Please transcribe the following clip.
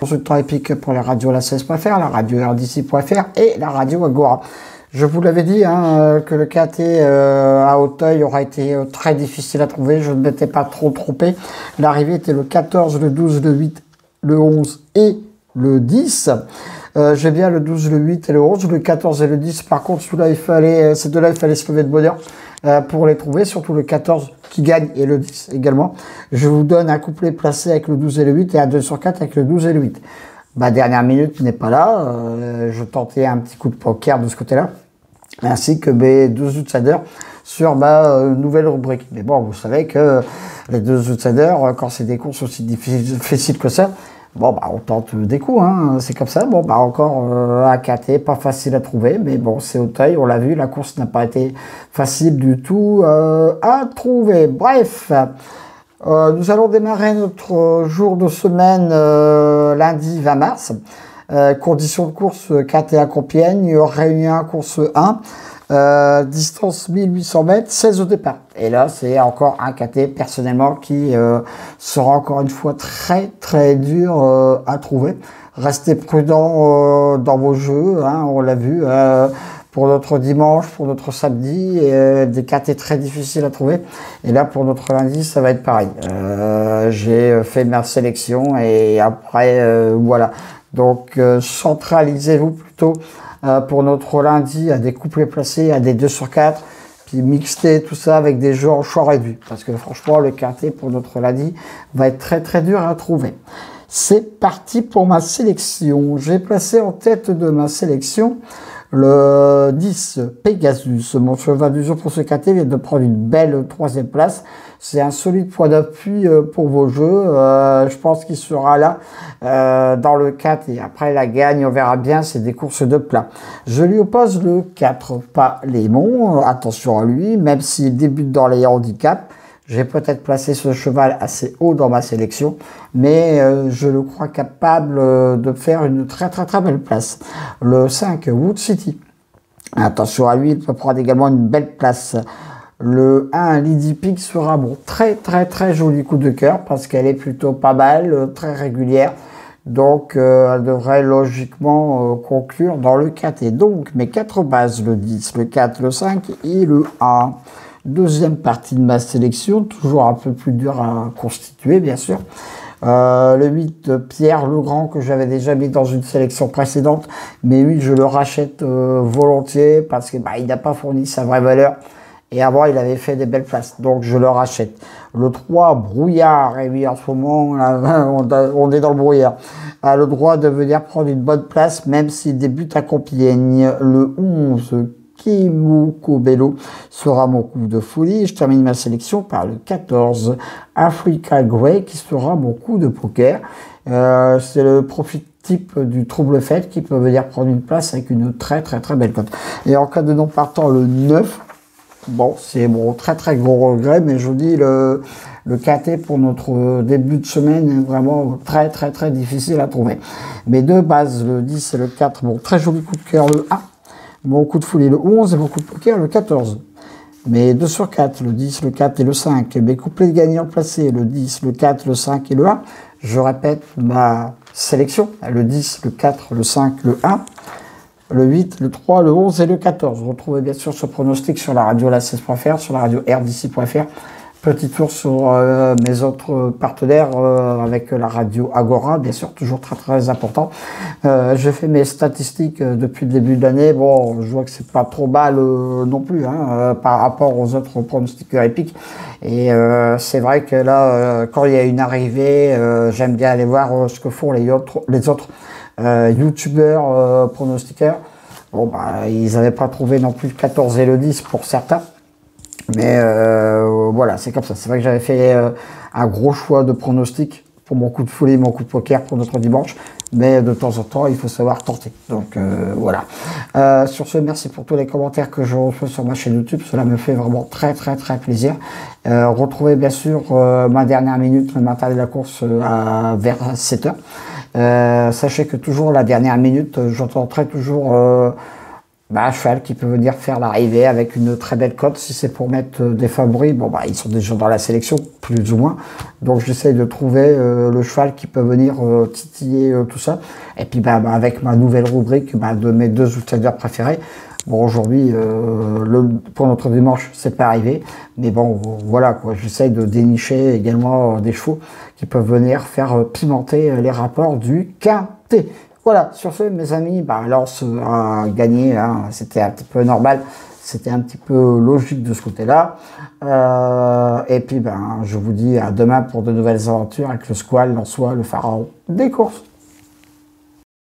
Consultant épique pour la radio la16.fr, la radio rdc.fr et la radio Agora. Je vous l'avais dit que le KT à Auteuil aura été très difficile à trouver. Je ne m'étais pas trop trompé. L'arrivée était le 14, le 12, le 8, le 11 et le 10. J'ai bien le 12, le 8 et le 11, le 14 et le 10. Par contre, ces deux-là, il fallait se lever de bonheur pour les trouver, surtout le 14 qui gagne et le 10 également. Je vous donne un couplet placé avec le 12 et le 8 et un 2 sur 4 avec le 12 et le 8. Ma dernière minute n'est pas là. Je tentais un petit coup de poker de ce côté-là, ainsi que mes 12 outsiders sur ma nouvelle rubrique. Mais bon, vous savez que les 2 outsiders, quand c'est des courses aussi difficiles que ça, bon, bah, on tente des coups, c'est comme ça. Bon, bah, encore un KT, pas facile à trouver, mais bon, c'est Auteuil, on l'a vu, la course n'a pas été facile du tout à trouver. Bref, nous allons démarrer notre jour de semaine lundi 20 mars. Conditions de course KT à Compiègne, Réunion course 1, distance 1800 mètres, 16 au départ. Et là, c'est encore un KT personnellement qui sera encore une fois très très dur à trouver. Restez prudents dans vos jeux, on l'a vu. Pour notre dimanche, pour notre samedi, des KT très difficiles à trouver. Et là, pour notre lundi, ça va être pareil. J'ai fait ma sélection et après, voilà. Donc, centralisez-vous plutôt pour notre lundi à des couplets placés, à des 2 sur 4, puis mixer tout ça avec des jeux en choix réduit. Parce que franchement, le KT pour notre lundi va être très très dur à trouver. C'est parti pour ma sélection. J'ai placé en tête de ma sélection le 10, Pegasus. Mon cheval du jour pour ce KT vient de prendre une belle 3e place. C'est un solide point d'appui pour vos jeux. Je pense qu'il sera là dans le 4. Et après la gagne, on verra bien, c'est des courses de plat. Je lui oppose le 4, pas Lémon. Attention à lui, même s'il débute dans les handicaps. J'ai peut-être placé ce cheval assez haut dans ma sélection, mais je le crois capable de faire une très très très belle place. Le 5, Wood City. Attention à lui, il peut prendre également une belle place. Le 1, Lady Pig sera mon très très très joli coup de cœur parce qu'elle est plutôt pas mal, très régulière. Donc elle devrait logiquement conclure dans le 4. Et donc mes 4 bases, le 10, le 4, le 5 et le 1. Deuxième partie de ma sélection, toujours un peu plus dur à constituer, bien sûr. Le 8, Pierre Legrand, que j'avais déjà mis dans une sélection précédente. Mais oui, je le rachète volontiers parce que il n'a pas fourni sa vraie valeur. Et avant, il avait fait des belles places. Donc, je le rachète. Le 3, Brouillard. Et oui, en ce moment, là, on est dans le brouillard. A le droit de venir prendre une bonne place, même s'il débute à Compiègne. Le 11, Kimoko Bello sera mon coup de folie. Je termine ma sélection par le 14, Africa Grey, qui sera mon coup de poker. C'est le profil type du trouble fait qui peut venir prendre une place avec une très très très belle cote. Et en cas de non partant, le 9, bon, c'est mon très très gros regret, mais je vous dis le KT pour notre début de semaine est vraiment très très très difficile à trouver. Mes 2 bases, le 10 et le 4, mon très joli coup de cœur, le 1. Mon coup de folie, le 11, et mon coup de poker, le 14. Mes 2 sur 4, le 10, le 4 et le 5. Mes couplets de gagnants placés, le 10, le 4, le 5 et le 1. Je répète ma sélection, le 10, le 4, le 5, le 1. Le 8, le 3, le 11 et le 14. Vous retrouvez bien sûr ce pronostic sur la radio la16.fr, sur la radio rdc.fr. Petit tour sur mes autres partenaires avec la radio Agora, bien sûr, toujours très très important. J'ai fait mes statistiques depuis le début de l'année. Bon, je vois que c'est pas trop mal non plus par rapport aux autres pronostiqueurs épiques. Et c'est vrai que là, quand il y a une arrivée, j'aime bien aller voir ce que font les autres youtubeurs pronostiqueurs. Bon, ils n'avaient pas trouvé non plus le 14 et le 10 pour certains. Mais voilà, c'est comme ça. C'est vrai que j'avais fait un gros choix de pronostics pour mon coup de folie, mon coup de poker pour notre dimanche. Mais de temps en temps, il faut savoir tenter. Donc voilà. Sur ce, merci pour tous les commentaires que je reçois sur ma chaîne YouTube. Cela me fait vraiment très très très plaisir. Retrouvez bien sûr ma dernière minute le matin de la course vers 7 h. Sachez que toujours la dernière minute, j'entendrai toujours un cheval qui peut venir faire l'arrivée avec une très belle cote. Si c'est pour mettre des favoris, bon, ils sont déjà dans la sélection, plus ou moins. Donc, j'essaye de trouver le cheval qui peut venir titiller tout ça. Et puis, avec ma nouvelle rubrique de mes 2 outsiders préférés. Bon, aujourd'hui, pour notre dimanche, c'est pas arrivé. Mais bon, voilà, quoi. J'essaye de dénicher également des chevaux qui peuvent venir faire pimenter les rapports du quintet. Voilà, sur ce, mes amis, Lens a gagné, hein, c'était un petit peu normal, c'était un petit peu logique de ce côté-là. Et puis, je vous dis à demain pour de nouvelles aventures avec le Squal, Lensois, le pharaon des courses.